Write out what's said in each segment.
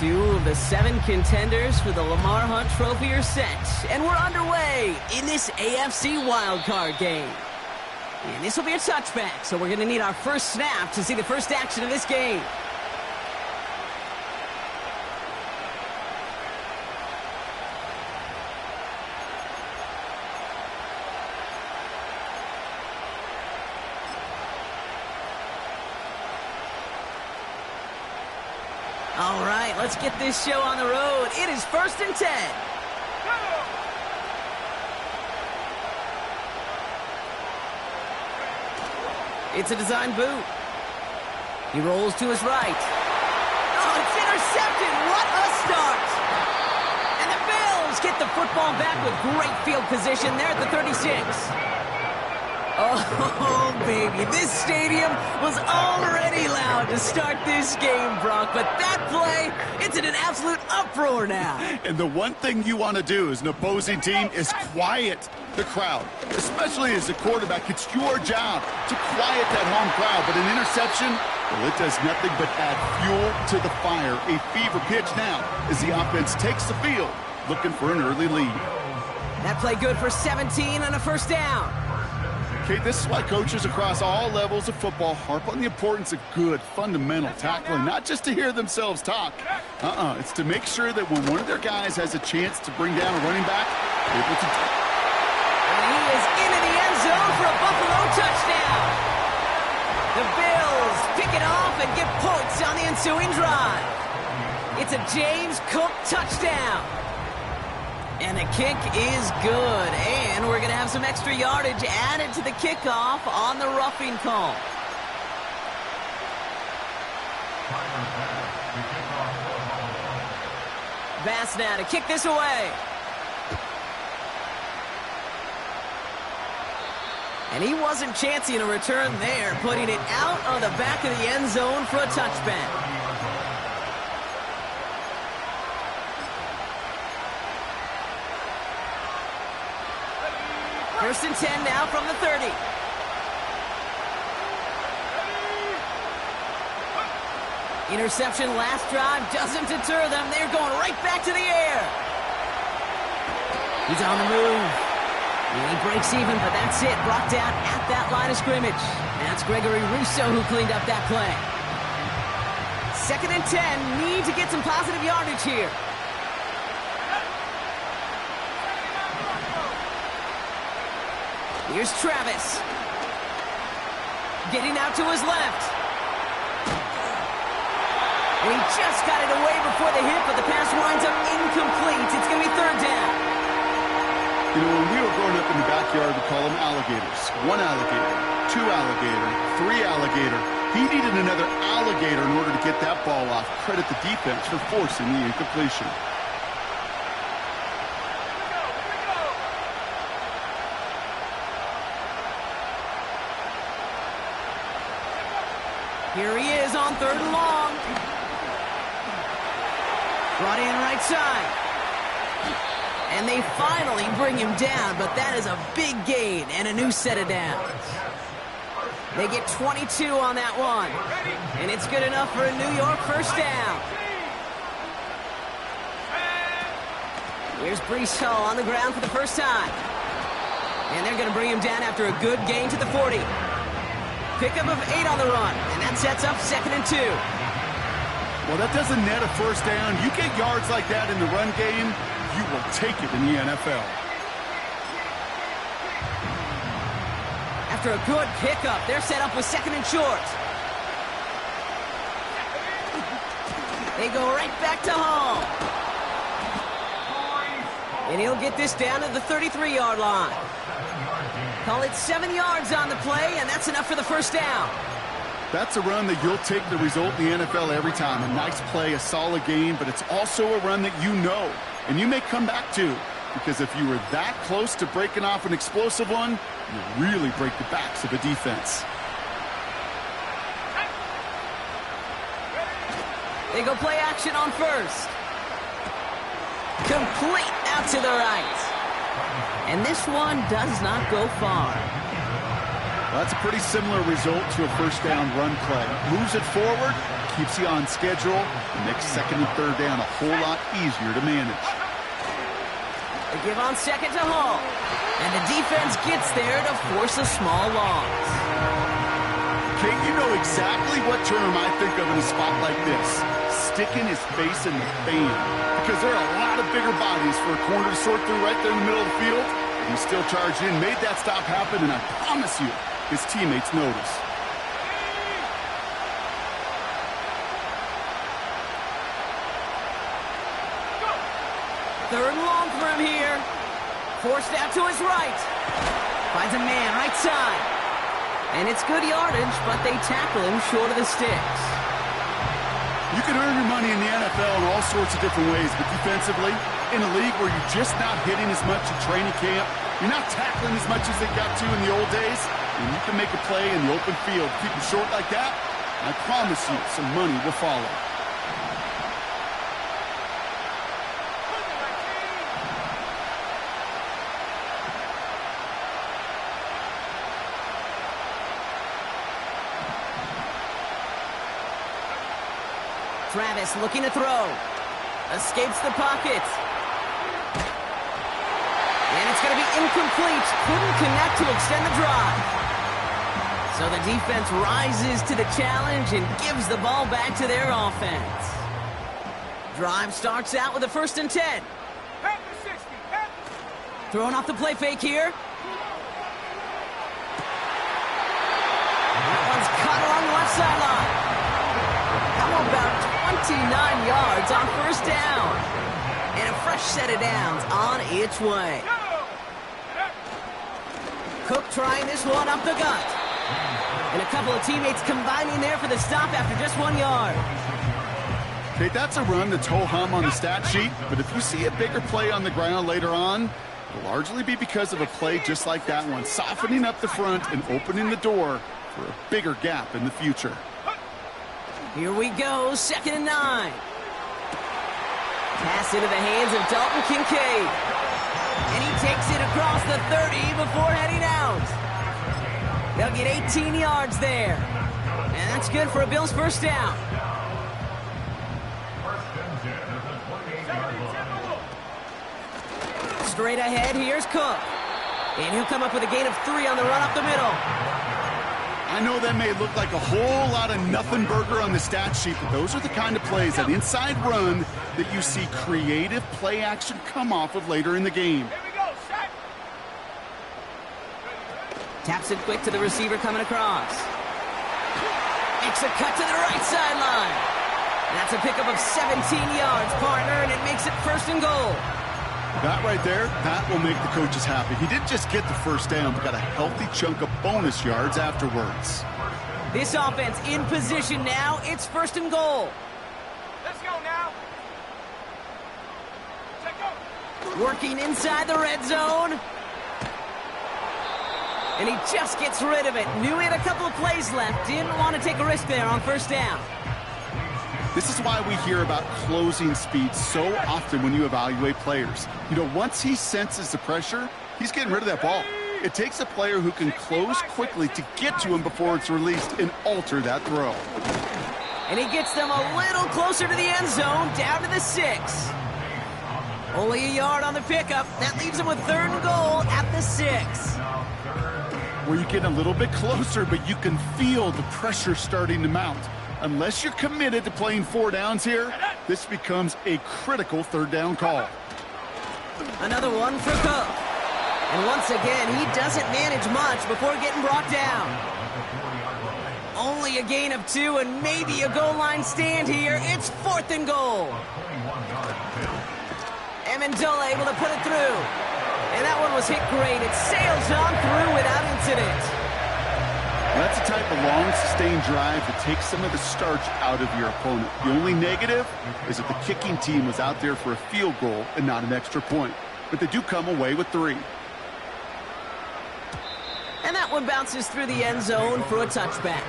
2 of the 7 contenders for the Lamar Hunt Trophy are set, and we're underway in this AFC wildcard game. And this will be a touchback, so we're going to need our first snap to see the first action of this game. All right, let's get this show on the road. It is 1st and 10. It's a design boot. He rolls to his right. Oh, it's intercepted. What a start. And the Bills get the football back with great field position there at the 36. Oh, baby, this stadium was already loud to start this game, Brock, but that play, it's in an absolute uproar now. And the one thing you want to do as an opposing team is quiet the crowd, especially as a quarterback. It's your job to quiet that home crowd, but an interception, well, it does nothing but add fuel to the fire. A fever pitch now as the offense takes the field, looking for an early lead. That play good for 17 and a first down. Okay, this is why coaches across all levels of football harp on the importance of good, fundamental tackling, not just to hear themselves talk. It's to make sure that when one of their guys has a chance to bring down a running back, they're able to... And he is into the end zone for a Buffalo touchdown. The Bills pick it off and get points on the ensuing drive. It's a James Cook touchdown. And the kick is good, and we're going to have some extra yardage added to the kickoff on the roughing call. Bass now to kick this away. And he wasn't chancing a return there, putting it out of the back of the end zone for a touchback. First and 10 now from the 30. Interception last drive doesn't deter them. They're going right back to the air. He's on the move. And he breaks even, but that's it. Brought down at that line of scrimmage. That's Gregory Rousseau who cleaned up that play. 2nd and 10. Need to get some positive yardage here. Here's Travis. Getting out to his left. And he just got it away before the hit, but the pass winds up incomplete. It's going to be 3rd down. You know, when we were growing up in the backyard, we call them alligators. 1 alligator, 2 alligator, 3 alligator. He needed another alligator in order to get that ball off. Credit the defense for forcing the incompletion. Here he is on 3rd and long. Brought in right side. And they finally bring him down, but that is a big gain and a new set of downs. They get 22 on that one. And it's good enough for a New York first down. Here's Breece Hall on the ground for the first time. And they're going to bring him down after a good gain to the 40. Pickup of 8 on the run, and that sets up 2nd and 2. Well, that doesn't net a first down. You get yards like that in the run game, you will take it in the NFL. After a good pickup, they're set up with 2nd and short. They go right back to Hall. And he'll get this down to the 33-yard line. Call it 7 yards on the play, and that's enough for the first down. That's a run that you'll take the result in the NFL every time. A nice play, a solid game, but it's also a run that you know, and you may come back to, because if you were that close to breaking off an explosive one, you really break the backs of a defense. They go play action on first. Complete out to the right. And this one does not go far. Well, that's a pretty similar result to a first down run play. Moves it forward, keeps you on schedule and makes second and third down a whole lot easier to manage. They give on second to Hall. And the defense gets there to force a small loss. Kate, you know exactly what term I think of in a spot like this. Sticking his face in the fan. Because there are a lot of bigger bodies for a corner to sort through right there in the middle of the field. He still charged in, made that stop happen, and I promise you, his teammates notice. Third and long for him here. Forced out to his right. Finds a man right side. And it's good yardage, but they tackle him short of the sticks. You can earn your money in the NFL in all sorts of different ways, but defensively, in a league where you're just not hitting as much in training camp, you're not tackling as much as they got to in the old days, and you can make a play in the open field. Keep them short like that, I promise you some money will follow. Travis looking to throw. Escapes the pocket. And it's going to be incomplete. Couldn't connect to extend the drive. So the defense rises to the challenge and gives the ball back to their offense. Drive starts out with a 1st and 10. Throwing off the play fake here. That one's cut along the left sideline. How about 29 yards on 1st down? And a fresh set of downs on its way. Cook trying this one up the gut. And a couple of teammates combining there for the stop after just 1 yard. Okay, that's a run that's ho-hum on the stat sheet, but if you see a bigger play on the ground later on, it'll largely be because of a play just like that one, softening up the front and opening the door for a bigger gap in the future. Here we go, 2nd and 9. Pass into the hands of Dalton Kincaid. And he takes it across the 30 before heading out. They'll get 18 yards there. And that's good for a Bills 1st down. Straight ahead, here's Cook. And he'll come up with a gain of 3 on the run up the middle. I know that may look like a whole lot of nothing burger on the stat sheet, but those are the kind of plays, that inside run, that you see creative play action come off of later in the game. Taps it quick to the receiver coming across. Makes a cut to the right sideline. That's a pickup of 17 yards, partner, and it makes it 1st and goal. That right there, that will make the coaches happy. He didn't just get the 1st down, but got a healthy chunk of bonus yards afterwards. This offense in position now. It's 1st and goal. Let's go now. Check go. Working inside the red zone. And he just gets rid of it. Knew he had a couple of plays left. Didn't want to take a risk there on 1st down. This is why we hear about closing speed so often when you evaluate players. You know, once he senses the pressure, he's getting rid of that ball. It takes a player who can close quickly to get to him before it's released and alter that throw. And he gets them a little closer to the end zone, down to the 6. Only a yard on the pickup. That leaves him with 3rd and goal at the 6. Where you get a little bit closer, but you can feel the pressure starting to mount. Unless you're committed to playing 4 downs here, this becomes a critical 3rd down call. Another one for Cook. And once again, he doesn't manage much before getting brought down. Only a gain of 2 and maybe a goal line stand here. It's 4th and goal. Amendola able to put it through. And that one was hit great. It sails on through without incident. That's the type of long, sustained drive that takes some of the starch out of your opponent. The only negative is that the kicking team was out there for a field goal and not an extra point. But they do come away with 3. And that one bounces through the end zone for a touchback.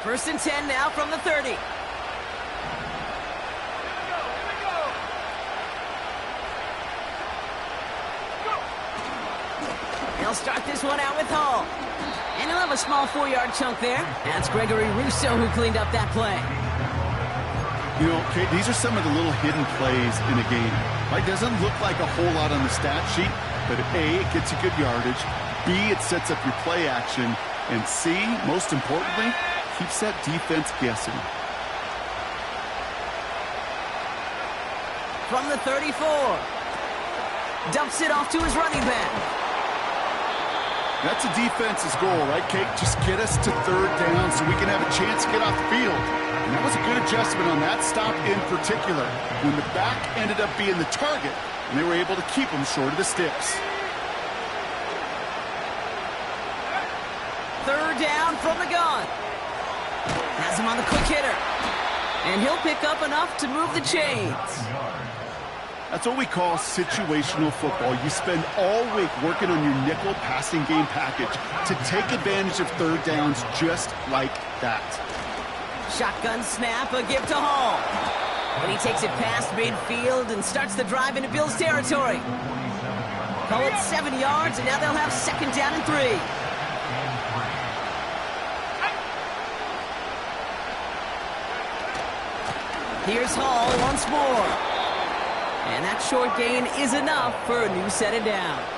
First and 10 now from the 30. They'll They'll start this one out with Hall. And he'll have a small 4-yard chunk there. That's Gregory Rousseau who cleaned up that play. You know, Kate, these are some of the little hidden plays in a game. Right? Doesn't look like a whole lot on the stat sheet, but A, it gets you good yardage. B, it sets up your play action. And C, most importantly, keeps that defense guessing. From the 34. Dumps it off to his running back. That's a defense's goal, right, Kate? Just get us to third down so we can have a chance to get off the field. And that was a good adjustment on that stop in particular, when the back ended up being the target, and they were able to keep him short of the sticks. Third down from the gun. Has him on the quick hitter. And he'll pick up enough to move the chains. That's what we call situational football. You spend all week working on your nickel passing game package to take advantage of third downs just like that. Shotgun snap, a give to Hall. And he takes it past midfield and starts the drive into Bills territory. Call it 7 yards, and now they'll have second down and 3. Here's Hall once more. And that short gain is enough for a new set of downs.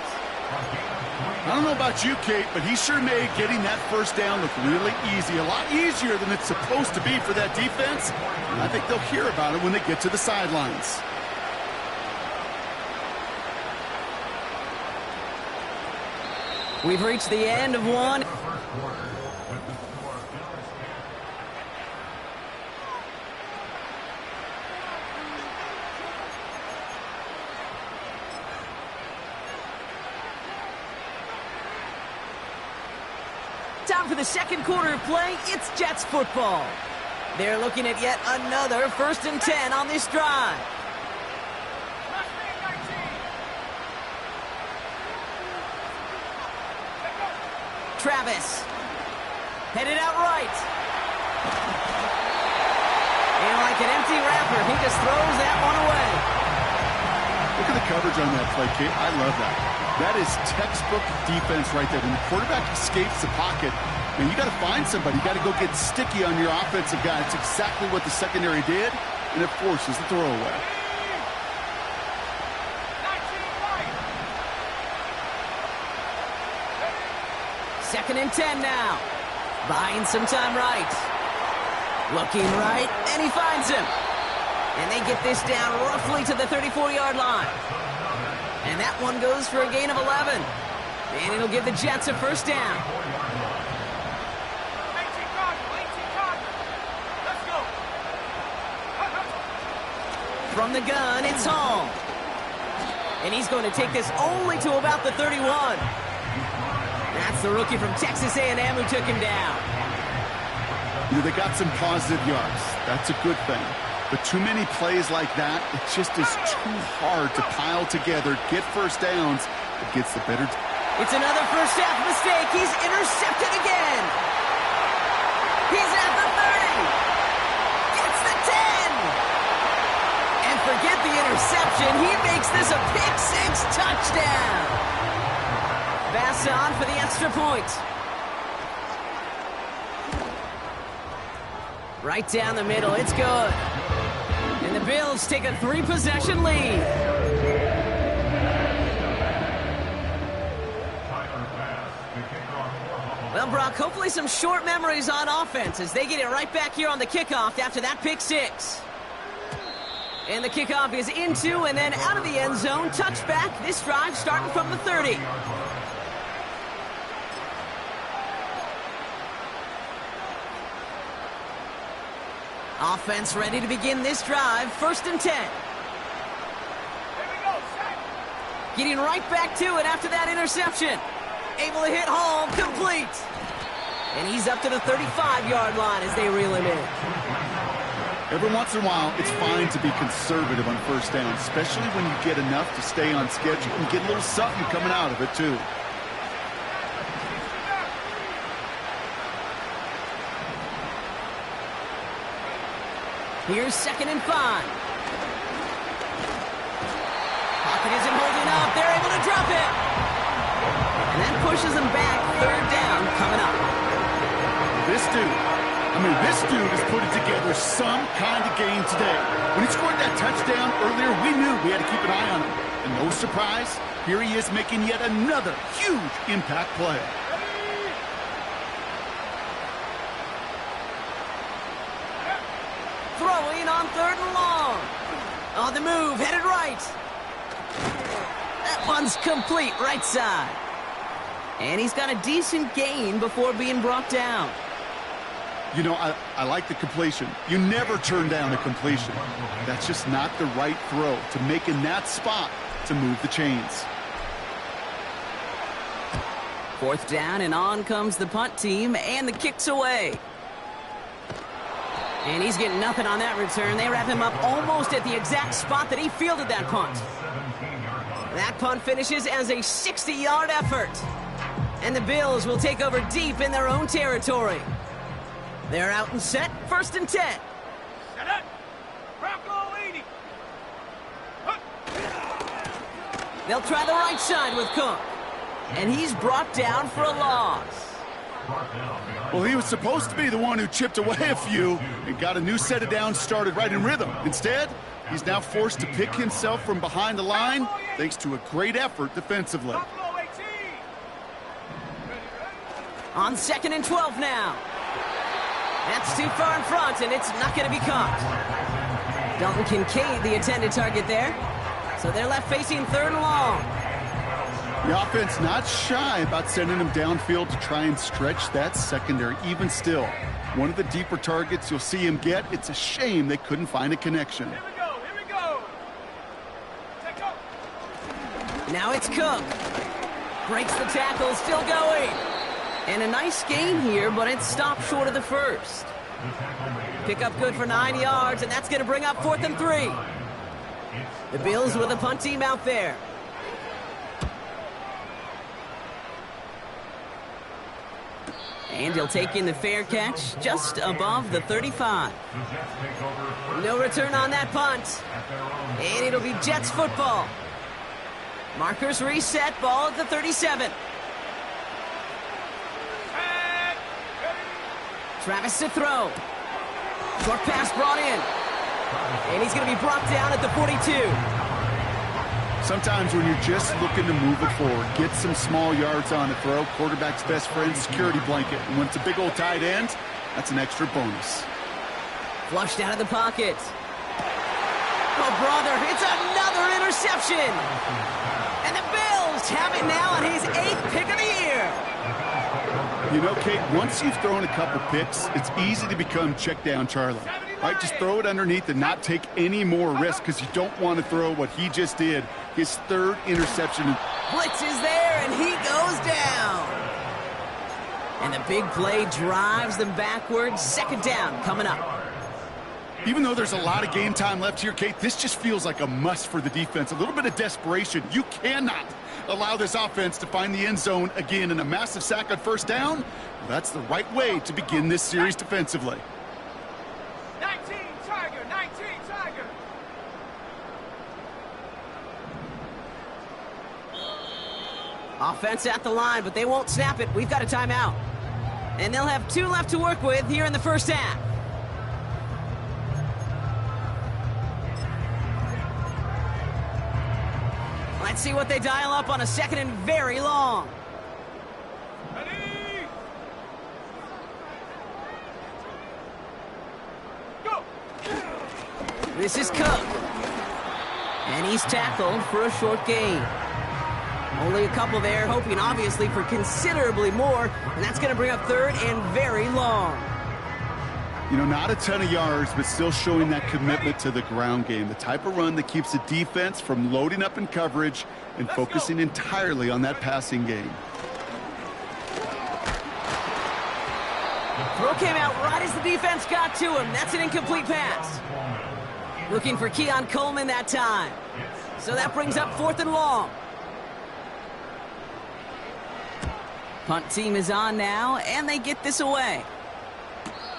I don't know about you, Kate, but he sure made getting that first down look really easy. A lot easier than it's supposed to be for that defense. And I think they'll hear about it when they get to the sidelines. We've reached the end of one. Time for the second quarter of play. It's Jets football. They're looking at yet another 1st and 10 on this drive. Travis. Headed out right. And like an empty wrapper, he just throws that one away. Look at the coverage on that play, Kate. I love that. That is textbook defense right there. When the quarterback escapes the pocket, man, you got to find somebody. You got to go get sticky on your offensive guy. It's exactly what the secondary did, and it forces the throwaway. Second and 10 now. Buying some time right. Looking right, and he finds him. And they get this down roughly to the 34-yard line. And that one goes for a gain of 11. And it'll give the Jets a first down. From the gun, it's Hall. And he's going to take this only to about the 31. That's the rookie from Texas A&M who took him down. You know, they got some positive yards. That's a good thing. But too many plays like that, it just is too hard to pile together, get first downs. It gets the better. It's another first half mistake. He's intercepted again. He's at the 30. Gets the 10. And forget the interception. He makes this a pick-6 touchdown. Pass on for the extra point. Right down the middle. It's good. And the Bills take a 3-possession lead. Well, Brock, hopefully some short memories on offense as they get it right back here on the kickoff after that pick-6. And the kickoff is into and then out of the end zone. Touchback. This drive starting from the 30. Offense ready to begin this drive. 1st and 10. Getting right back to it after that interception. Able to hit Hall, complete. And he's up to the 35-yard line as they reel him in. Every once in a while, it's fine to be conservative on first down, especially when you get enough to stay on schedule and get a little something coming out of it, too. Here's 2nd and 5. Pocket isn't holding up. They're able to drop it. And that pushes them back. Third down coming up. This dude has put it together some kind of game today. When he scored that touchdown earlier, we knew we had to keep an eye on him. And no surprise, here he is making yet another huge impact play. Throwing on third and long. On the move, headed right. That one's complete, right side. And he's got a decent gain before being brought down. You know, I like the completion. You never turn down a completion. That's just not the right throw to make in that spot to move the chains. Fourth down, and on comes the punt team, and the kick's away. And he's getting nothing on that return. They wrap him up almost at the exact spot that he fielded that punt. That punt finishes as a 60-yard effort. And the Bills will take over deep in their own territory. They're out and set, 1st and 10. Set up. Bronco 80. They'll try the right side with Cook. And he's brought down for a loss. Well, he was supposed to be the one who chipped away a few and got a new set of downs started right in rhythm. Instead, he's now forced to pick himself from behind the line thanks to a great effort defensively. Buffalo 18. On 2nd and 12 now. That's too far in front, and it's not going to be caught. Dalton Kincaid, the intended target there. So they're left facing 3rd and long. The offense not shy about sending him downfield to try and stretch that secondary. Even still, one of the deeper targets you'll see him get. It's a shame they couldn't find a connection. Here we go. Take off. Now it's Cook. Breaks the tackle, still going. And a nice gain here, but it stopped short of the first. Pick up good for 9 yards, and that's going to bring up 4th and 3. The Bills with a punt team out there. And he'll take in the fair catch just above the 35. No return on that punt. And it'll be Jets football. Markers reset, ball at the 37. Travis to throw. Short pass brought in. And he's going to be brought down at the 42. Sometimes when you're just looking to move it forward, get some small yards on the throw, quarterback's best friend, security blanket. And when it's a big old tight end, that's an extra bonus. Flushed out of the pocket. Oh, brother, it's another interception. And the Bills have it now on his 8th pick of the year. You know, Kate, once you've thrown a couple picks, it's easy to become check down Charlie. Right? Just throw it underneath and not take any more risk because you don't want to throw what he just did. His 3rd interception. Blitz is there, and he goes down. And the big play drives them backwards. 2nd down coming up. Even though there's a lot of game time left here, Kate, this just feels like a must for the defense. A little bit of desperation. You cannot allow this offense to find the end zone again, in a massive sack on 1st down. Well, that's the right way to begin this series defensively. 19 Tiger. Offense at the line, but they won't snap it. We've got a timeout. And they'll have 2 left to work with here in the 1st half. Let's see what they dial up on a 2nd and very long. Ready? Go. This is Cook. And he's tackled for a short gain. Only a couple there, hoping obviously for considerably more. And that's going to bring up 3rd and very long. You know, not a ton of yards, but still showing that commitment to the ground game. The type of run that keeps the defense from loading up in coverage and focusing entirely on that passing game. Throw came out right as the defense got to him. That's an incomplete pass. Looking for Keon Coleman that time. So that brings up 4th and long. Punt team is on now, and they get this away.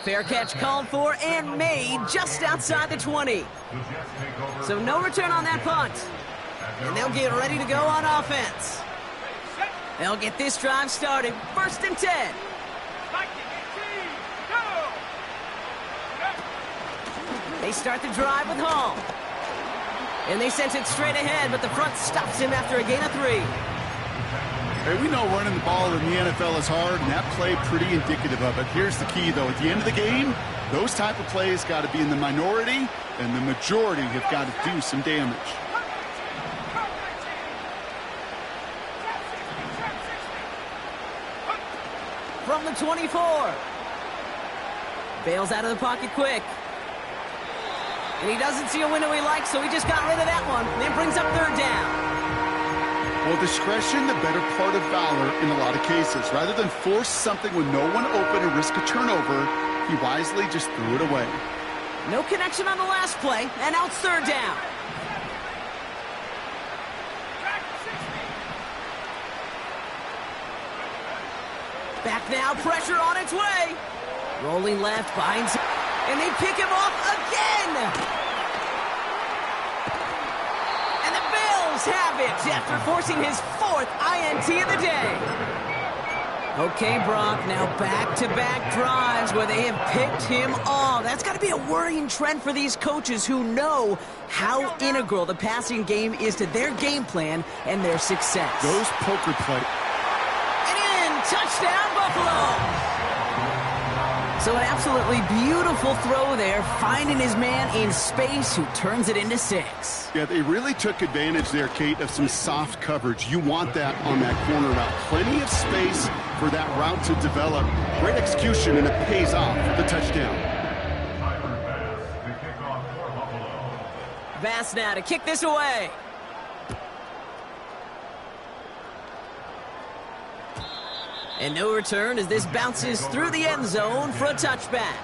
Fair catch called for and made just outside the 20. So no return on that punt. And they'll get ready to go on offense. They'll get this drive started. 1st and 10. They start the drive with Hall. And they sent it straight ahead, but the front stops him after a gain of 3. Hey, we know running the ball in the NFL is hard, and that play pretty indicative of it. Here's the key, though. At the end of the game, those type of plays got to be in the minority, and the majority have got to do some damage. From the 24. Bails out of the pocket quick. And he doesn't see a window he likes, so he just got rid of that one. And then brings up 3rd down. Well, discretion, the better part of valor in a lot of cases. Rather than force something with no one open and risk a turnover, he wisely just threw it away. No connection on the last play, and now it's 3rd down. Back now, pressure on its way. Rolling left, behind, and they pick him off again. And the Bills have it after forcing his 4th INT of the day. Okay, Brock, now back-to-back drives where they have picked him off. That's got to be a worrying trend for these coaches who know how integral the passing game is to their game plan and their success. Those poker play. Touchdown, Buffalo! So an absolutely beautiful throw there, finding his man in space who turns it into 6. Yeah, they really took advantage there, Kate, of some soft coverage. You want that on that corner route. Plenty of space for that route to develop. Great execution, and it pays off the touchdown. Bass now to kick this away. And no return as this bounces through the end zone for a touchback.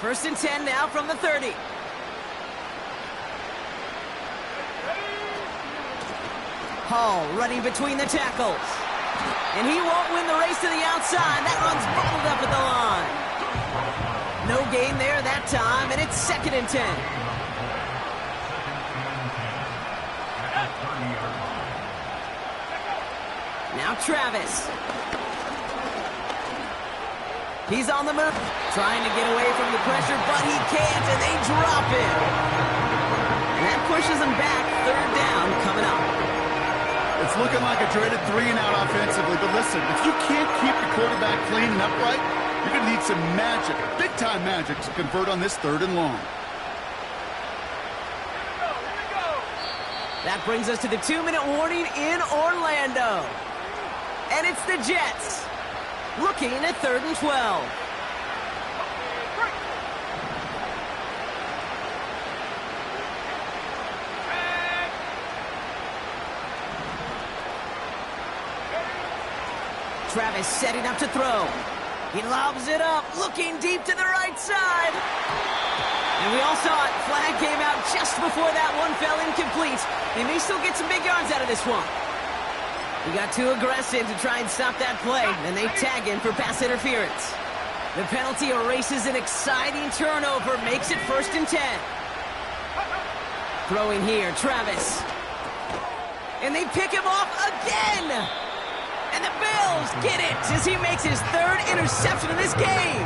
First and 10 now from the 30. Hall running between the tackles. And he won't win the race to the outside. That run's bottled up at the line. No gain there that time, and it's 2nd and 10. Now Travis. He's on the move. Trying to get away from the pressure, but he can't, and they drop him. And that pushes him back. 3rd down coming up. It's looking like a dreaded 3-and-out offensively, but listen, if you can't keep the quarterback clean and upright, you're going to need some magic, big-time magic, to convert on this 3rd and long. That brings us to the 2-minute warning in Orlando. And it's the Jets, looking at 3rd and 12. Travis setting up to throw. He lobs it up, looking deep to the right side. And we all saw it. Flag came out just before that one fell incomplete. They may still get some big yards out of this one. He got too aggressive to try and stop that play, and they tag him for pass interference. The penalty erases an exciting turnover, makes it 1st and 10. Throwing here, Travis. And they pick him off again! And the Bills get it as he makes his 3rd interception of this game.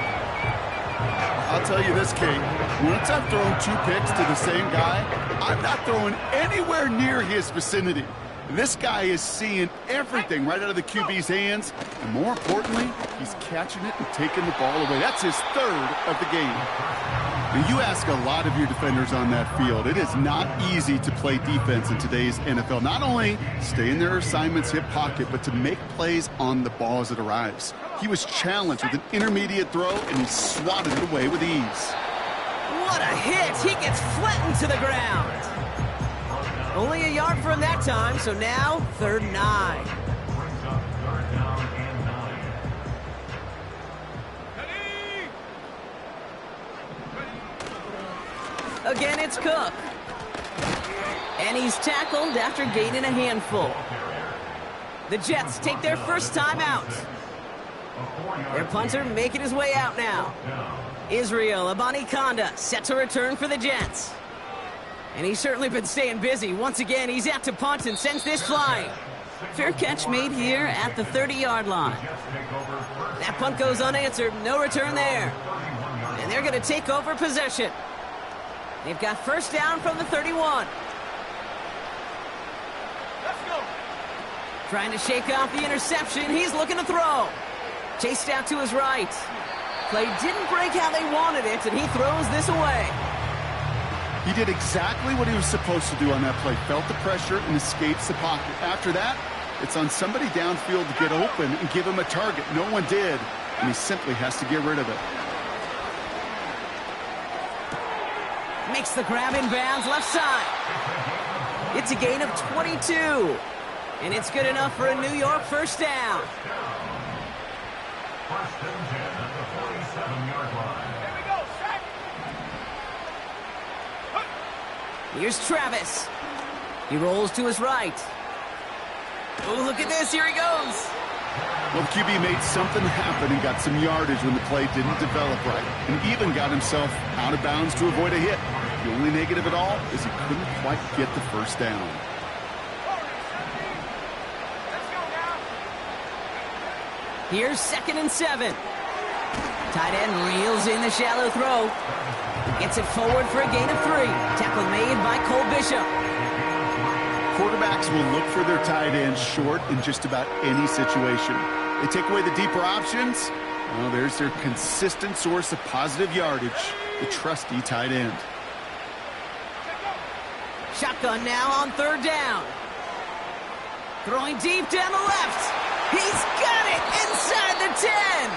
I'll tell you this, Kate. Once I've thrown 2 picks to the same guy, I'm not throwing anywhere near his vicinity. This guy is seeing everything right out of the QB's hands, and more importantly, he's catching it and taking the ball away. That's his 3rd of the game. Now, you ask a lot of your defenders on that field. It is not easy to play defense in today's NFL. Not only stay in their assignment's hip pocket, but to make plays on the ball as it arrives. He was challenged with an intermediate throw, and he swatted it away with ease. What a hit! He gets flattened to the ground. Only a yard for him that time, so now 3rd and 9. Again, it's Cook. And he's tackled after gaining a handful. The Jets take their first time out. Their punter making his way out now. Israel Abanikanda set to return for the Jets. And he's certainly been staying busy. Once again, he's out to punt and sends this flying. Fair catch made here at the 30-yard line. That punt goes unanswered. No return there. And they're going to take over possession. They've got first down from the 31. Let's go. Trying to shake off the interception. He's looking to throw. Chased out to his right. Play didn't break how they wanted it, and he throws this away. He did exactly what he was supposed to do on that play. Felt the pressure and escapes the pocket. After that, it's on somebody downfield to get open and give him a target. No one did, and he simply has to get rid of it. Makes the grab in bounds left side. It's a gain of 22. And it's good enough for a New York first down. First and 10 at the 47-yard line. Here we go, sack. Here's Travis. He rolls to his right. Oh, look at this. Here he goes. Well, the QB made something happen and got some yardage when the play didn't develop right. And even got himself out of bounds to avoid a hit. The only negative at all is he couldn't quite get the first down. Let's go now. Here's 2nd and 7. Tight end reels in the shallow throw. Gets it forward for a gain of 3. Tackle made by Cole Bishop. Quarterbacks will look for their tight ends short in just about any situation. They take away the deeper options. Well, there's their consistent source of positive yardage, the trusty tight end. Shotgun now on 3rd down. Throwing deep down the left. He's got it inside the 10.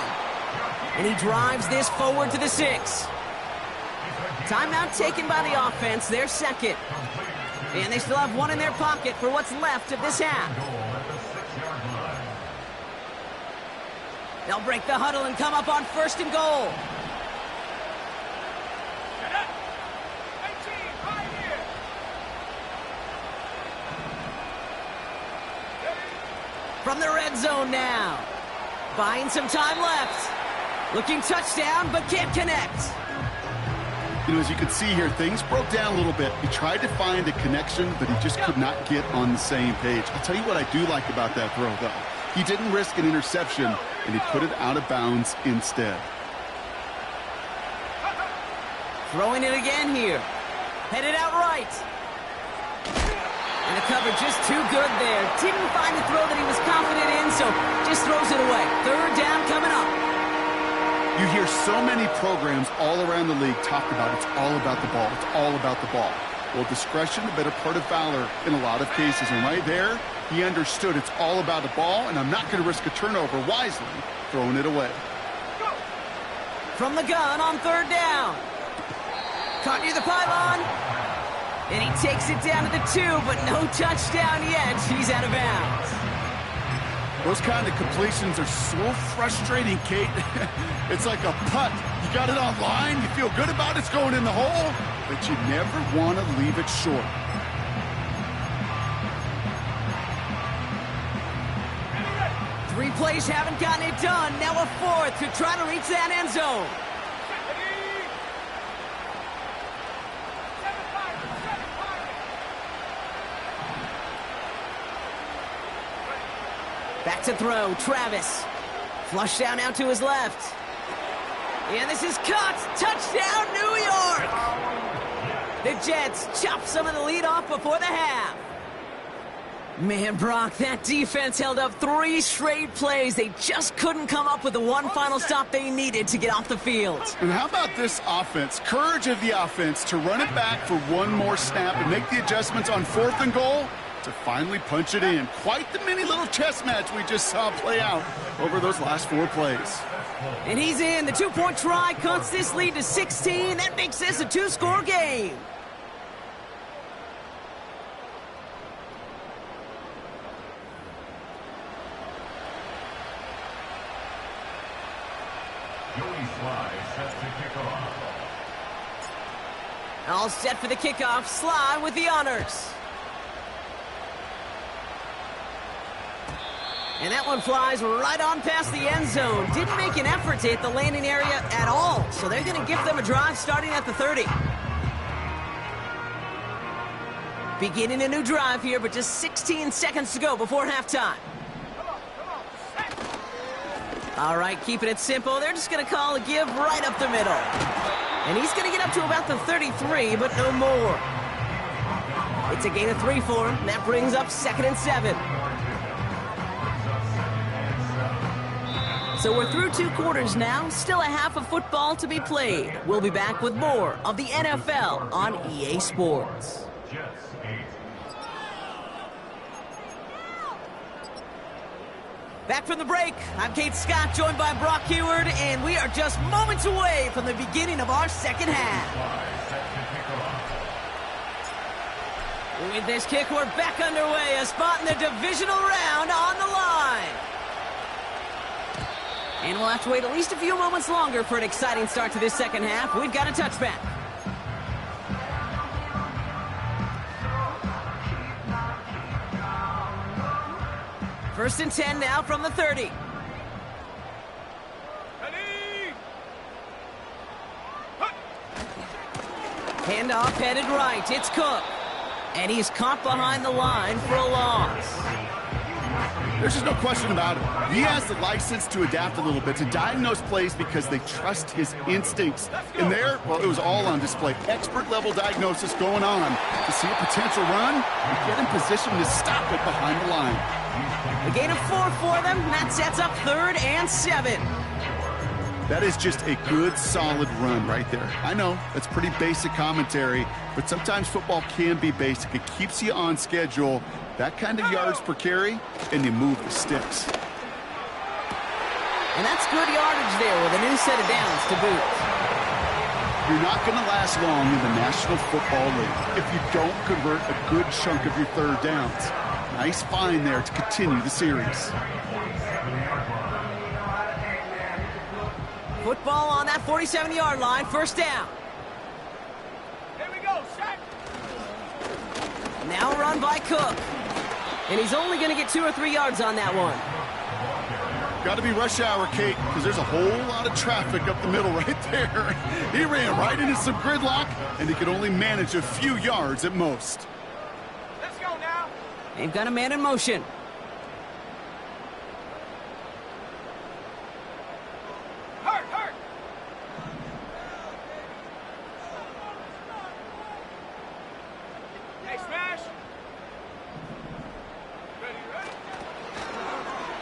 And he drives this forward to the 6. Timeout taken by the offense, their second. And they still have one in their pocket for what's left of this half. They'll break the huddle and come up on 1st and goal. Set up. 19, right here. From the red zone now. Buying some time left. Looking touchdown, but can't connect. You know, as you can see here, things broke down a little bit. He tried to find a connection, but he just could not get on the same page. I'll tell you what I do like about that throw, though. He didn't risk an interception, and he put it out of bounds instead. Throwing it again here. Headed out right. And the cover just too good there. Didn't find the throw that he was confident in, so just throws it away. 3rd down coming up. You hear so many programs all around the league talk about it's all about the ball. It's all about the ball. Well, discretion, the better part of valor in a lot of cases. And right there, he understood it's all about the ball, and I'm not going to risk a turnover wisely, throwing it away. From the gun on 3rd down. Caught near the pylon. And he takes it down to the 2, but no touchdown yet. He's out of bounds. Those kind of completions are so frustrating, Kate. It's like a putt. You got it on line, you feel good about it's going in the hole, but you never want to leave it short. Three plays haven't gotten it done. Now a 4th to try to reach that end zone. Back to throw, Travis. Flush down out to his left. And this is caught. Touchdown, New York! The Jets chop some of the lead off before the half. Man, Brock, that defense held up 3 straight plays. They just couldn't come up with the one final stop they needed to get off the field. And how about this offense? Courage of the offense to run it back for one more snap and make the adjustments on 4th and goal to finally punch it in. Quite the mini little chess match we just saw play out over those last 4 plays. And he's in. The 2-point try cuts this lead to 16. That makes this a 2-score game. All set for the kickoff. Sly with the honors. And that one flies right on past the end zone. Didn't make an effort to hit the landing area at all. So they're going to give them a drive starting at the 30. Beginning a new drive here, but just 16 seconds to go before halftime. All right, keeping it simple. They're just going to call a give right up the middle. And he's going to get up to about the 33, but no more. It's a gain of 3 for him. That brings up 2nd and 7. So we're through 2 quarters now. Still a half of football to be played. We'll be back with more of the NFL on EA Sports. Back from the break, I'm Kate Scott, joined by Brock Heward, and we are just moments away from the beginning of our second half. With this kick, we're back underway, a spot in the divisional round on the line. And we'll have to wait at least a few moments longer for an exciting start to this second half. We've got a touchback. First and 10 now from the 30. Handoff headed right. It's Cook. And he's caught behind the line for a loss. There's just no question about it. He has the license to adapt a little bit, to diagnose plays because they trust his instincts. And there, well, it was all on display. Expert-level diagnosis going on to see a potential run and get in position to stop it behind the line. A gain of 4 for them. That sets up 3rd and 7. That is just a good, solid run right there. I know, that's pretty basic commentary, but sometimes football can be basic. It keeps you on schedule. That kind of yards per carry, and you move the sticks. And that's good yardage there with a new set of downs to boot. You're not going to last long in the National Football League if you don't convert a good chunk of your 3rd downs. Nice find there to continue the series. Football on that 47-yard line, 1st down. Here we go, sack. Now run by Cook. And he's only going to get 2 or 3 yards on that one. Got to be rush hour, Kate, because there's a whole lot of traffic up the middle right there. He ran right into some gridlock, and he could only manage a few yards at most. Let's go now. They've got a man in motion. Hurt, hurt. Hey, smash.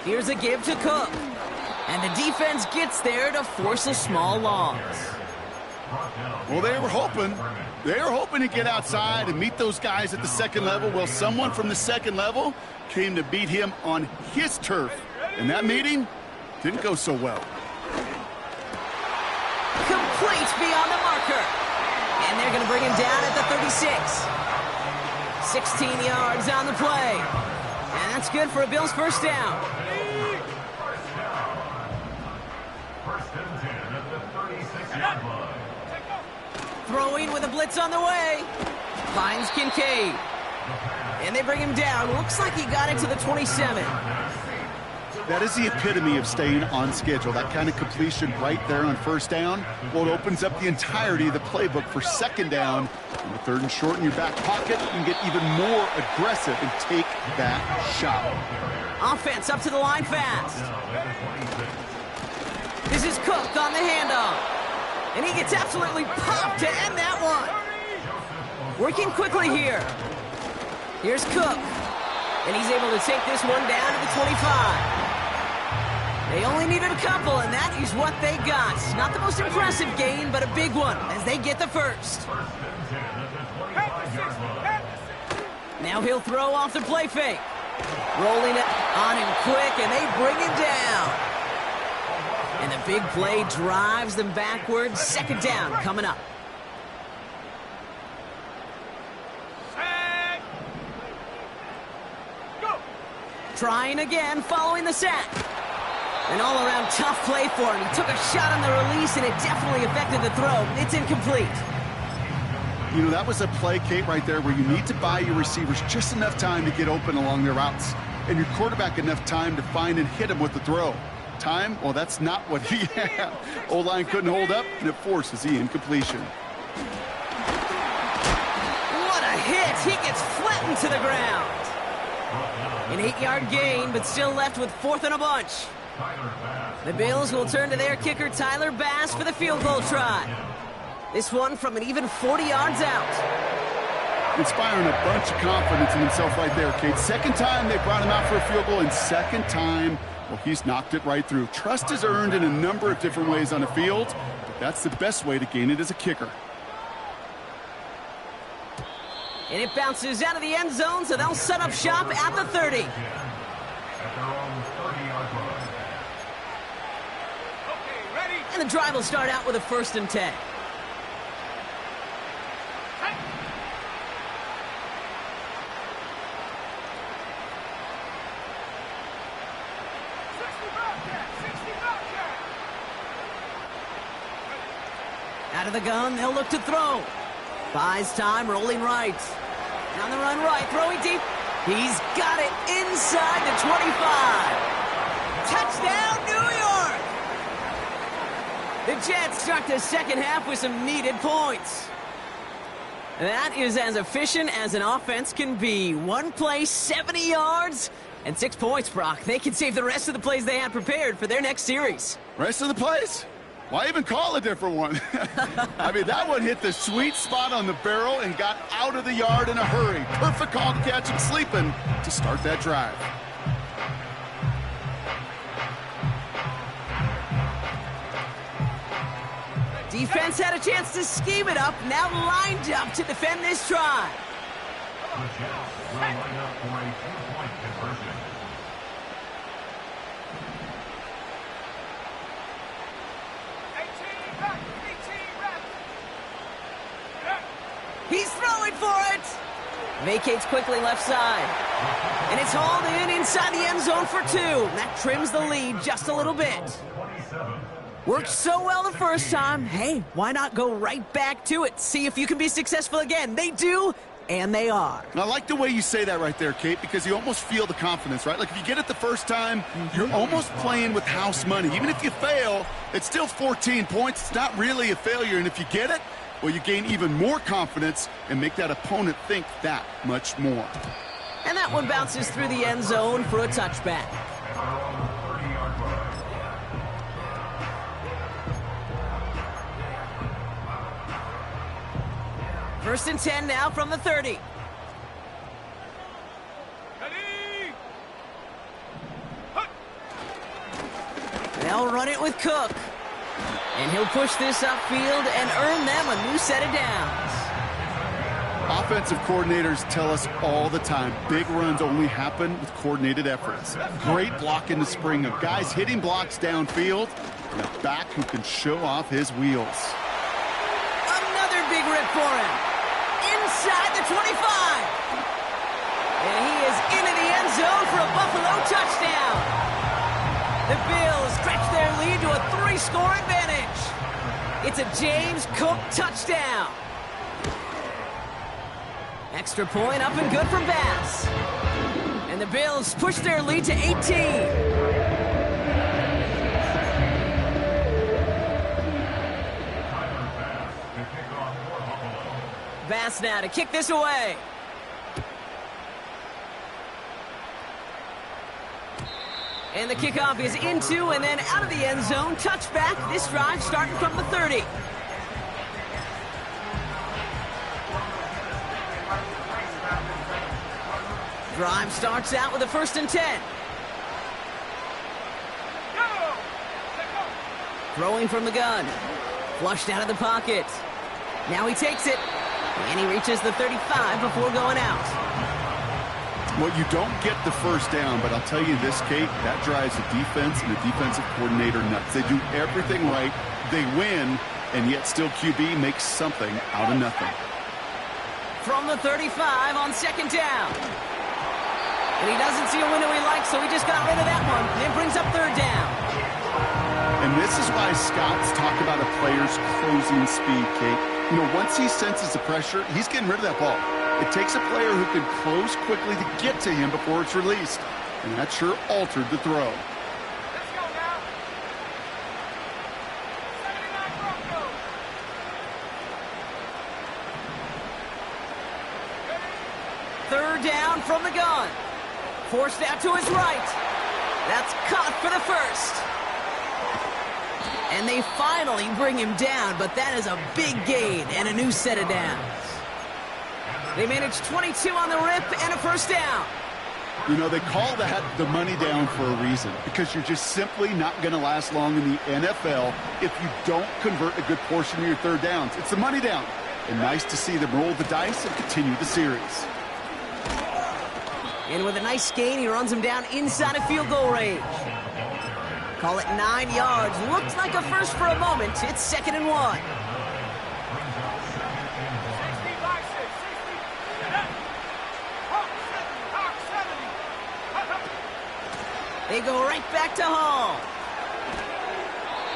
Here's a give to Cook. And the defense gets there to force a small loss. Well, they were hoping to get outside and meet those guys at the 2nd level. Well, someone from the 2nd level came to beat him on his turf. And that meeting didn't go so well. Complete beyond the marker. And they're going to bring him down at the 36. 16 yards on the play. And that's good for a Bills 1st down. Throwing with a blitz on the way. Finds Kincaid. And they bring him down. Looks like he got it to the 27. That is the epitome of staying on schedule. That kind of completion right there on 1st down. Well, it opens up the entirety of the playbook for 2nd down. And the 3rd and short in your back pocket, you can get even more aggressive and take that shot. Offense up to the line fast. This is Cook on the handoff. And he gets absolutely popped to end that one. Working quickly here. Here's Cook. And he's able to take this one down to the 25. They only needed a couple, and that is what they got. Not the most impressive gain, but a big one as they get the 1st. Now he'll throw off the play fake. Rolling it on him quick, and they bring him down. And the big play drives them backwards. 2nd down coming up. Go. Trying again, following the sack. An all-around tough play for him. He took a shot on the release, and it definitely affected the throw. It's incomplete. You know, that was a play, Kate, right there where you need to buy your receivers just enough time to get open along their routes. And your quarterback enough time to find and hit him with the throw. Time? Well, that's not what he had. O-line couldn't hold up, and it forces the incompletion. What What a hit! He gets flattened to the ground. An 8-yard gain, but still left with 4th and a bunch. The Bills will turn to their kicker, Tyler Bass, for the field goal try. This one from an even 40 yards out. Inspiring a bunch of confidence in himself right there, Kate. Second time they brought him out for a field goal, and second time, well, he's knocked it right through. Trust is earned in a number of different ways on the field, but that's the best way to gain it as a kicker. And it bounces out of the end zone, so they'll set up shop at the 30. Okay, ready? And the drive will start out with a 1st and 10. Out of the gun, they'll look to throw. Buys time, rolling right. On the run right, throwing deep. He's got it inside the 25. Touchdown, New York! The Jets start the second half with some needed points. That is as efficient as an offense can be. One play, 70 yards, and 6 points, Brock. They can save the rest of the plays they had prepared for their next series. Rest of the plays? Why even call a different one? I mean, that one hit the sweet spot on the barrel and got out of the yard in a hurry. Perfect call to catch him sleeping to start that drive. Defense had a chance to scheme it up, now lined up to defend this try. The Jets will line up for a 2-point conversion. He's throwing for it. Vacates quickly left side. And it's hauled in inside the end zone for 2. That trims the lead just a little bit. Worked so well the first time. Hey, why not go right back to it? See if you can be successful again. They do, and they are. And I like the way you say that right there, Kate, because you almost feel the confidence, right? Like if you get it the first time, you're almost playing with house money. Even if you fail, it's still 14 points. It's not really a failure. And if you get it, well, you gain even more confidence and make that opponent think that much more. And that one bounces through the end zone for a touchback. First and 10 now from the 30. Ready? They'll run it with Cook. And he'll push this upfield and earn them a new set of downs. Offensive coordinators tell us all the time, big runs only happen with coordinated efforts. Great block in the spring of guys hitting blocks downfield, and a back who can show off his wheels. Another big rip for him. Inside the 25. And he is into the end zone for a Buffalo touchdown. The Bills stretch their lead to a 3-score advantage. It's a James Cook touchdown. Extra point up and good from Bass. And the Bills push their lead to 18. Bass now to kick this away. And the kickoff is into and then out of the end zone. Touchback. This drive starting from the 30. Drive starts out with a 1st and 10. Throwing from the gun. Flushed out of the pocket. Now he takes it. And he reaches the 35 before going out. Well, you don't get the first down, but I'll tell you this, Kate, that drives the defense and the defensive coordinator nuts. They do everything right, they win, and yet still QB makes something out of nothing. From the 35 on 2nd down. And he doesn't see a window he likes, so he just got rid of that one. And brings up 3rd down. And this is why scouts talk about a player's closing speed, Kate. You know, once he senses the pressure, he's getting rid of that ball. It takes a player who can close quickly to get to him before it's released. And that sure altered the throw. Let's go now. 79 Broncos. third down from the gun. Forced out to his right. That's caught for the first. And they finally bring him down, but that is a big gain and a new set of downs. They managed 22 on the rip and a first down. You know, they call that the money down for a reason, because you're just simply not going to last long in the NFL if you don't convert a good portion of your third downs. It's the money down. And nice to see them roll the dice and continue the series. And with a nice gain, he runs him down inside of field goal range. Call it 9 yards. Looked like a first for a moment. It's 2nd and 1. They go right back to Hall.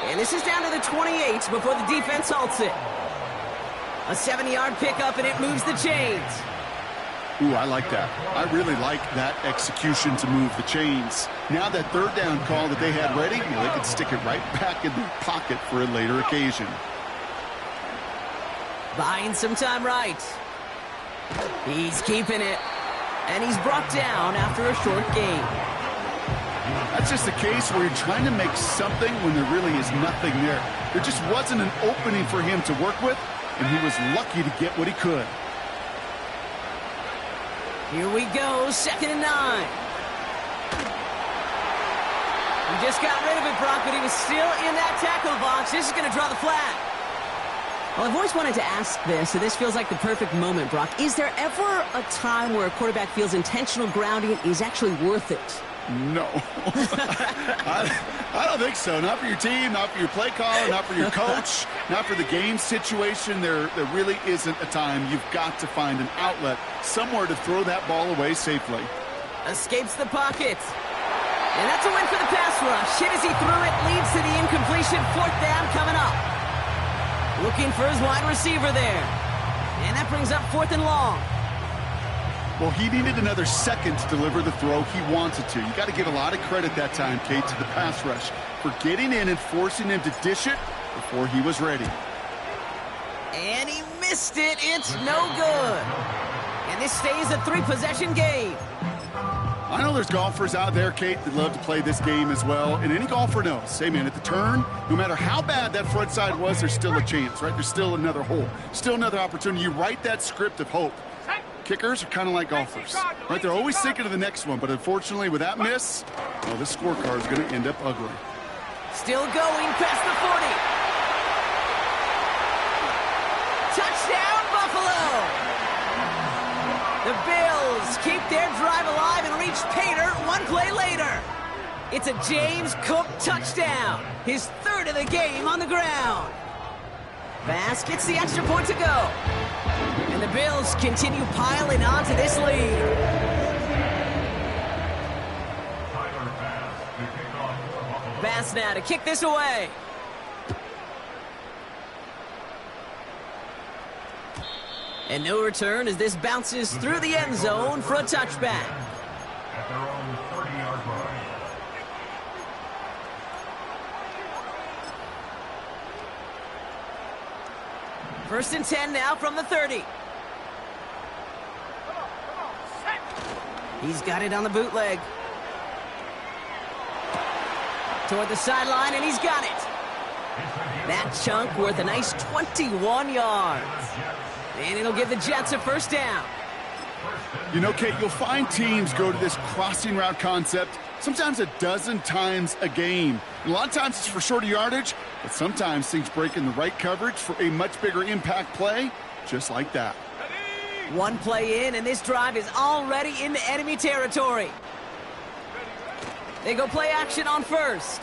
And this is down to the 28 before the defense halts it. A 7-yard pickup, and it moves the chains. Ooh, I like that. I really like that execution to move the chains. Now that third down call that they had ready, well, they could stick it right back in their pocket for a later occasion. Buying some time right. He's keeping it. And he's brought down after a short gain. That's just a case where you're trying to make something when there really is nothing there. There just wasn't an opening for him to work with, and he was lucky to get what he could. Here we go, 2nd and 9. He just got rid of it, Brock, but he was still in that tackle box. This is going to draw the flag. Well, I've always wanted to ask this, and this feels like the perfect moment, Brock. Is there ever a time where a quarterback feels intentional grounding is actually worth it? No. I don't think so. Not for your team, not for your play caller, not for your coach, not for the game situation. There really isn't a time. You've got to find an outlet, somewhere to throw that ball away safely. Escapes the pocket. And that's a win for the pass rush. Hit as he threw it, leads to the incompletion. 4th down coming up. Looking for his wide receiver there. And that brings up 4th and long. Well, he needed another second to deliver the throw he wanted to. You got to give a lot of credit that time, Kate, to the pass rush for getting in and forcing him to dish it before he was ready. And he missed it. It's no good. And this stays a 3-possession game. I know there's golfers out there, Kate, that love to play this game as well. And any golfer knows, hey, man, at the turn, no matter how bad that front side was, there's still a chance, right? There's still another hole, still another opportunity. You write that script of hope. Kickers are kind of like golfers, right? They're always thinking of the next one, but unfortunately with that miss, well, this scorecard is going to end up ugly. Still going past the 40. Touchdown, Buffalo! The Bills keep their drive alive and reach Pater 1 play later. It's a James Cook touchdown, his 3rd of the game on the ground. Bass gets the extra point to go. And the Bills continue piling onto this lead. Bass now to kick this away. And no return as this bounces through the end zone for a touchback. At their own 30-yard line. First and 10 now from the 30. He's got it on the bootleg. Toward the sideline, and he's got it. That chunk worth a nice 21 yards. And it'll give the Jets a first down. You know, Kate, you'll find teams go to this crossing route concept sometimes a dozen times a game. And a lot of times it's for shorter yardage, but sometimes things break in the right coverage for a much bigger impact play, just like that. 1 play in, and this drive is already into enemy territory. They go play action on first.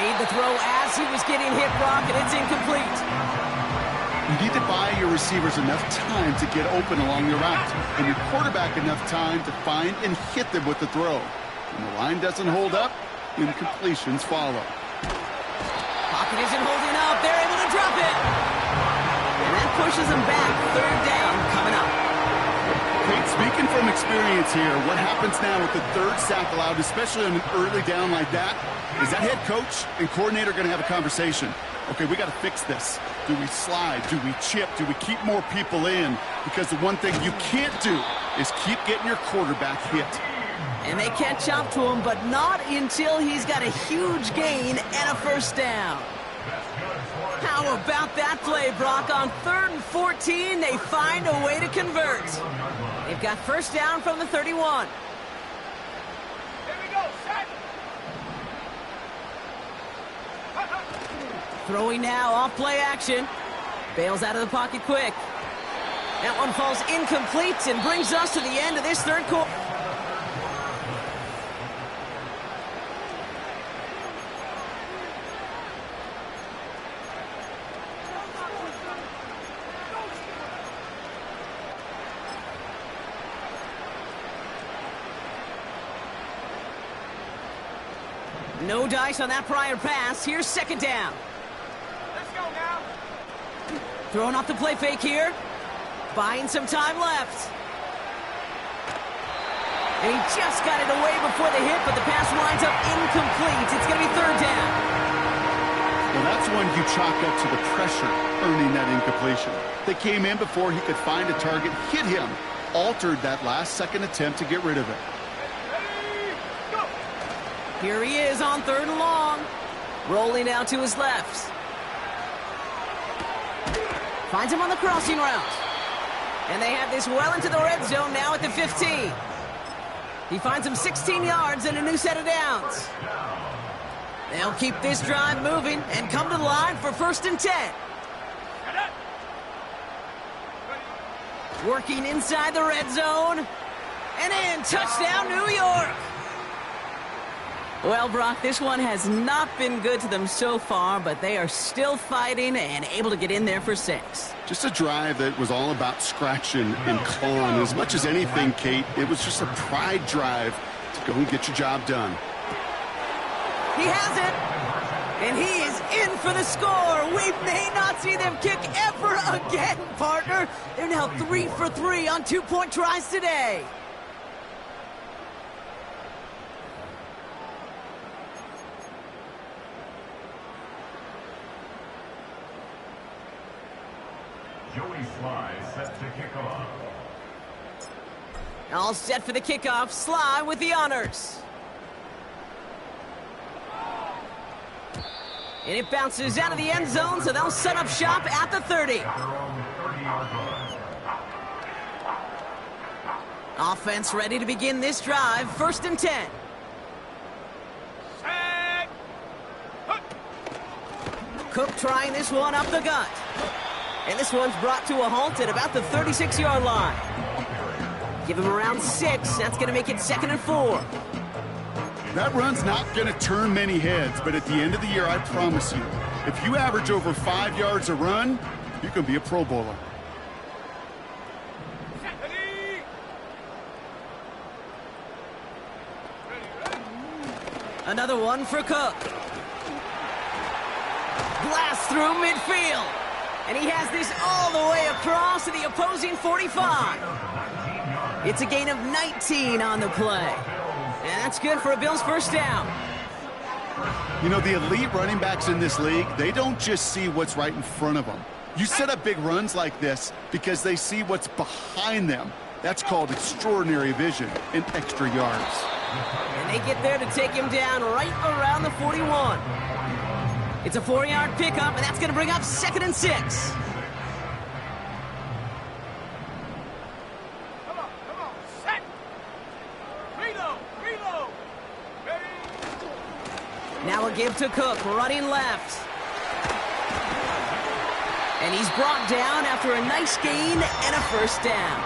Made the throw as he was getting hit, Brock, and it's incomplete. You need to buy your receivers enough time to get open along the route, and your quarterback enough time to find and hit them with the throw. When the line doesn't hold up, incompletions follow. Pocket isn't holding up. They're able to drop it. And that pushes them back. 3rd down coming up. Kate, speaking from experience here, what happens now with the 3rd sack allowed, especially on an early down like that, is that head coach and coordinator going to have a conversation? Okay, we got to fix this. Do we slide? Do we chip? Do we keep more people in? Because the one thing you can't do is keep getting your quarterback hit. And they catch up to him, but not until he's got a huge gain and a first down. How about that play, Brock? On 3rd and 14, they find a way to convert. They've got first down from the 31. Here we go, set. Throwing now, off play action. Bails out of the pocket quick. That one falls incomplete and brings us to the end of this third quarter. No dice on that prior pass. Here's second down. Let's go now. Throwing off the play fake here. Buying some time left. And he just got it away before the hit, but the pass winds up incomplete. It's going to be third down. Well, that's one you chalk up to the pressure earning that incompletion. They came in before he could find a target, hit him, altered that last-second attempt to get rid of it. Ready, go. Here he is on 3rd and long. Rolling out to his left. Finds him on the crossing route. And they have this well into the red zone now at the 15. He finds him 16 yards and a new set of downs. They'll keep this drive moving and come to the line for 1st and 10. Working inside the red zone. And in, touchdown, New York. Well, Brock, this one has not been good to them so far, but they are still fighting and able to get in there for 6. Just a drive that was all about scratching and clawing. As much as anything, Kate, it was just a pride drive to go and get your job done. He has it, and he is in for the score. We may not see them kick ever again, partner. They're now 3 for 3 on 2-point tries today. Joey Sly set to kick off. All set for the kickoff. Sly with the honors. And it bounces out of the end zone, so they'll set up shop at the 30. Offense ready to begin this drive. 1st and 10. Set. Cook trying this one up the gut. And this one's brought to a halt at about the 36-yard line. Give him around 6. That's going to make it 2nd and 4. That run's not going to turn many heads, but at the end of the year, I promise you, if you average over 5 yards a run, you can be a Pro Bowler. Ready. Another one for Cook. Blast through midfield. And he has this all the way across to the opposing 45. It's a gain of 19 on the play. And that's good for a Bills first down. You know, the elite running backs in this league, they don't just see what's right in front of them. You set up big runs like this because they see what's behind them. That's called extraordinary vision and extra yards. And they get there to take him down right around the 41. It's a 4-yard pickup, and that's going to bring up 2nd and 6. Come on, set. Reload. Ready. Now a give to Cook, running left. And he's brought down after a nice gain and a first down.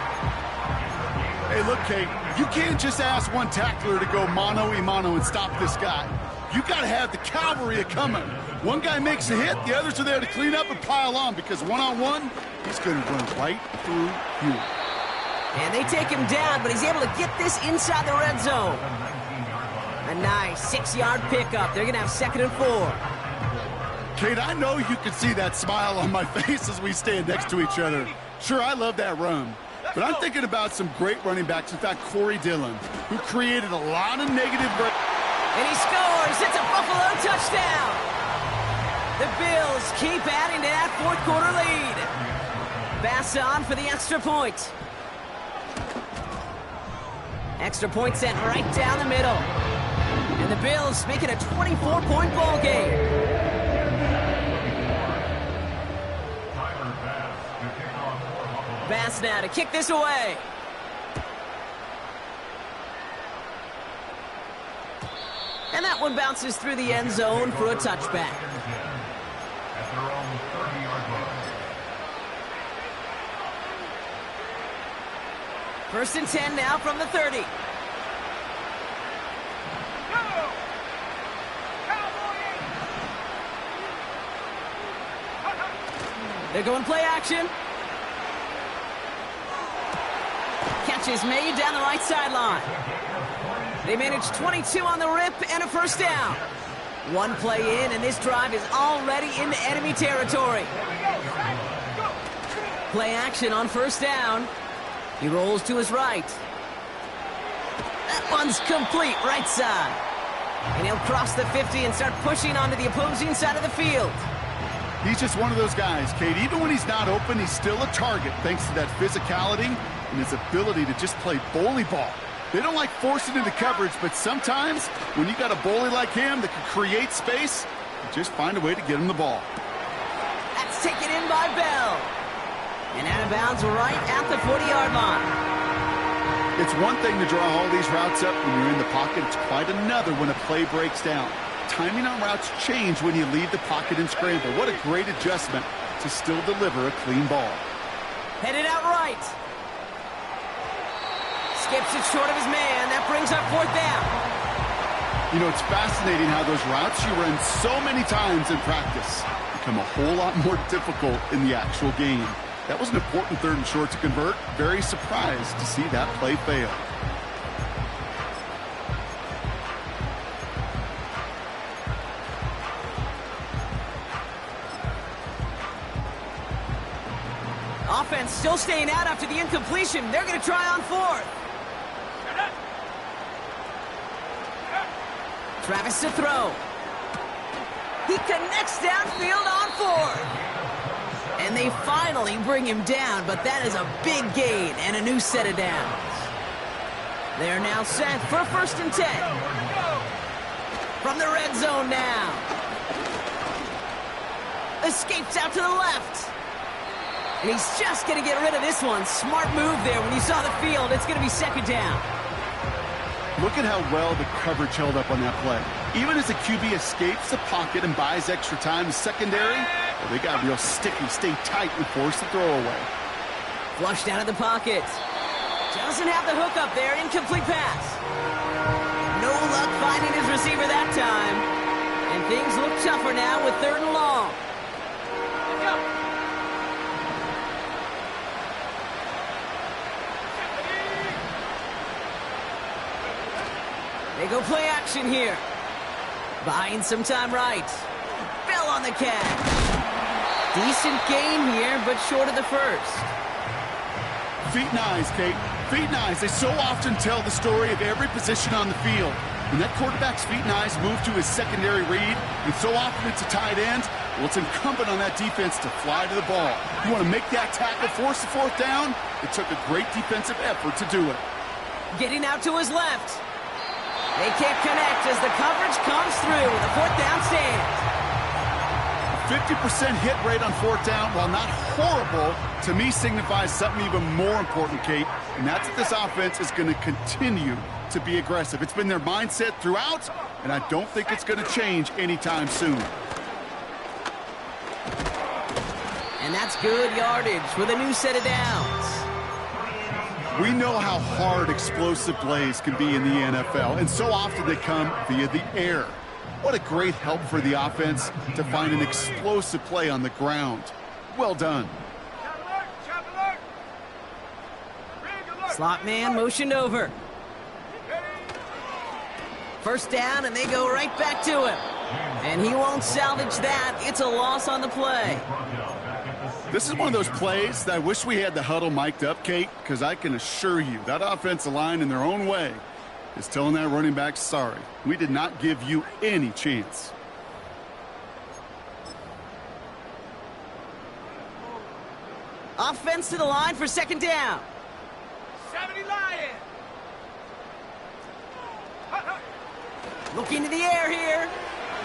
Hey, look, Kate, you can't just ask one tackler to go mano-a-mano and stop this guy. You got to have the cavalry coming. One guy makes a hit, the others are there to clean up and pile on, because one-on-one, he's going to run right through you. And they take him down, but he's able to get this inside the red zone. A nice 6-yard pickup. They're going to have 2nd and 4. Kate, I know you can see that smile on my face as we stand next to each other. Sure, I love that run. But I'm thinking about some great running backs. In fact, Corey Dillon, who created a lot of negative... And he scores. It's a Buffalo touchdown. The Bills keep adding to that fourth quarter lead. Pass on for the extra point. Extra point sent right down the middle. And the Bills make it a 24-point ball game. Bass now to kick this away. And that one bounces through the end zone for a touchback. At their own 30-yard line. First and 10 now from the 30. They're going play action. Catch is made down the right sideline. They manage 22 on the rip and a first down. One play in, and this drive is already into enemy territory. Play action on first down. He rolls to his right. That one's complete, right side. And he'll cross the 50 and start pushing onto the opposing side of the field. He's just one of those guys, Kate. Even when he's not open, he's still a target thanks to that physicality and his ability to just play bully ball. They don't like forcing into coverage, but sometimes when you got a bully like him that can create space, you just find a way to get him the ball. That's taken in by Bell. And out of bounds right at the 40-yard line. It's one thing to draw all these routes up when you're in the pocket. It's quite another when a play breaks down. Timing on routes change when you leave the pocket and scramble. What a great adjustment to still deliver a clean ball. Headed out right. Skips it short of his man. That brings up fourth down. You know, it's fascinating how those routes you run so many times in practice become a whole lot more difficult in the actual game. That was an important third and short to convert. Very surprised to see that play fail. Offense still staying out after the incompletion. They're going to try on fourth. Travis to throw. He connects downfield on fourth. And they finally bring him down, but that is a big gain and a new set of downs. They're now set for first and 10. From the red zone now. Escapes out to the left. And he's just going to get rid of this one. Smart move there. When you saw the field, it's going to be second down. Look at how well the coverage held up on that play. Even as the QB escapes the pocket and buys extra time, secondary, well, they got real sticky, stay tight, and force the throw away. Flushed out of the pocket. Doesn't have the hook up there. Incomplete pass. No luck finding his receiver that time. And things look tougher now with third and long. They go play action here. Buying some time right. Bell on the catch. Decent gain here, but short of the first. Feet and eyes, Kate. Feet and eyes. They so often tell the story of every position on the field. When that quarterback's feet and eyes move to his secondary read, and so often it's a tight end, well, it's incumbent on that defense to fly to the ball. You want to make that tackle, force the fourth down? It took a great defensive effort to do it. Getting out to his left. They can't connect as the coverage comes through. The fourth down stands. 50% hit rate on fourth down, while not horrible, to me signifies something even more important, Kate, and that's that this offense is going to continue to be aggressive. It's been their mindset throughout, and I don't think it's going to change anytime soon. And that's good yardage with a new set of downs. We know how hard explosive plays can be in the NFL, and so often they come via the air. What a great help for the offense to find an explosive play on the ground. Well done. Slot man motioned over. First down, and they go right back to him. And he won't salvage that. It's a loss on the play. This is one of those plays that I wish we had the huddle mic'd up, Kate, because I can assure you that offensive line in their own way is telling that running back, sorry, we did not give you any chance. Offense to the line for second down. 70 Lion. Looking to the air here.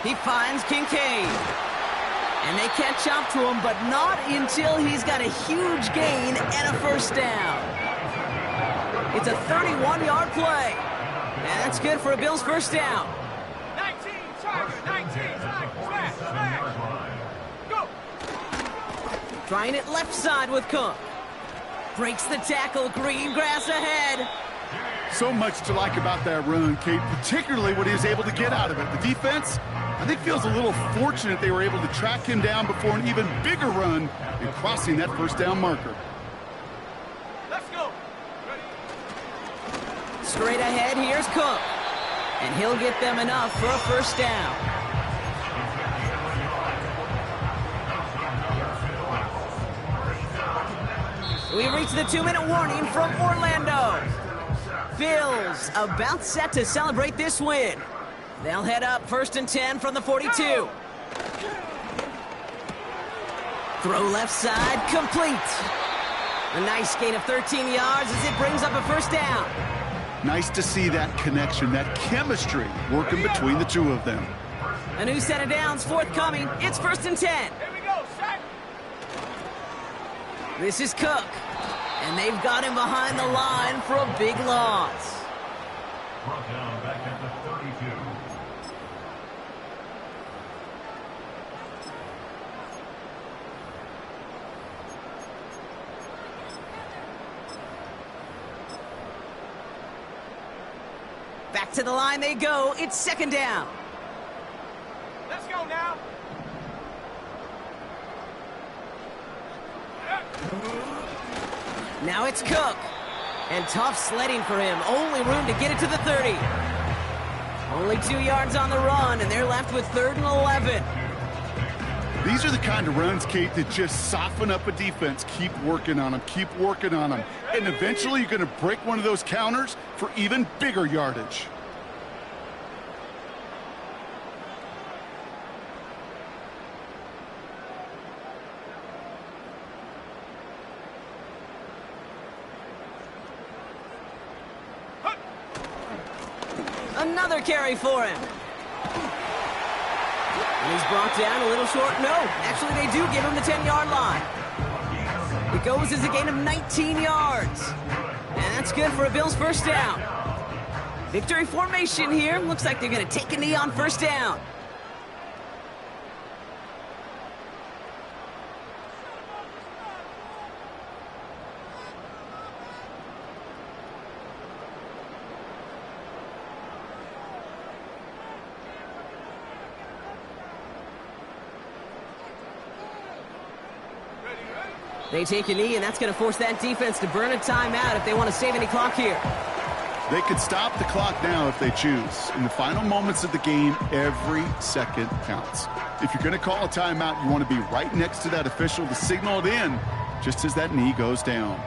He finds Kincaid. And they catch up to him, but not until he's got a huge gain and a first down. It's a 31-yard play. And that's good for a Bills first down. 19, Tiger, 19, Tiger, smash, smash. Go. Trying it left side with Cook. Breaks the tackle, green grass ahead. So much to like about that run, Kate, particularly what he was able to get out of it. The defense, I think, feels a little fortunate they were able to track him down before an even bigger run and crossing that first down marker. Let's go. Ready? Straight ahead, here's Cook. And he'll get them enough for a first down. We've reached the 2-minute warning from Orlando. Bills about set to celebrate this win. They'll head up 1st and 10 from the 42. Throw left side, complete. A nice gain of 13 yards as it brings up a first down. Nice to see that connection, that chemistry working between the two of them. A new set of downs forthcoming. It's 1st and 10. Here we go, set. This is Cook. And they've got him behind the line for a big loss. Brought down back at the 32. Back to the line they go. It's second down. Let's go now. Now it's Cook. And tough sledding for him. Only room to get it to the 30. Only 2 yards on the run, and they're left with 3rd and 11. These are the kind of runs, Kate, that just soften up a defense. Keep working on them, keep working on them. And eventually you're going to break one of those counters for even bigger yardage. Another carry for him. And he's brought down a little short. No, actually they do give him the 10-yard line. It goes as a gain of 19 yards. And that's good for a Bills first down. Victory formation here. Looks like they're going to take a knee on first down. They take a knee, and that's going to force that defense to burn a timeout if they want to save any clock here. They could stop the clock now if they choose. In the final moments of the game, every second counts. If you're going to call a timeout, you want to be right next to that official to signal it in just as that knee goes down.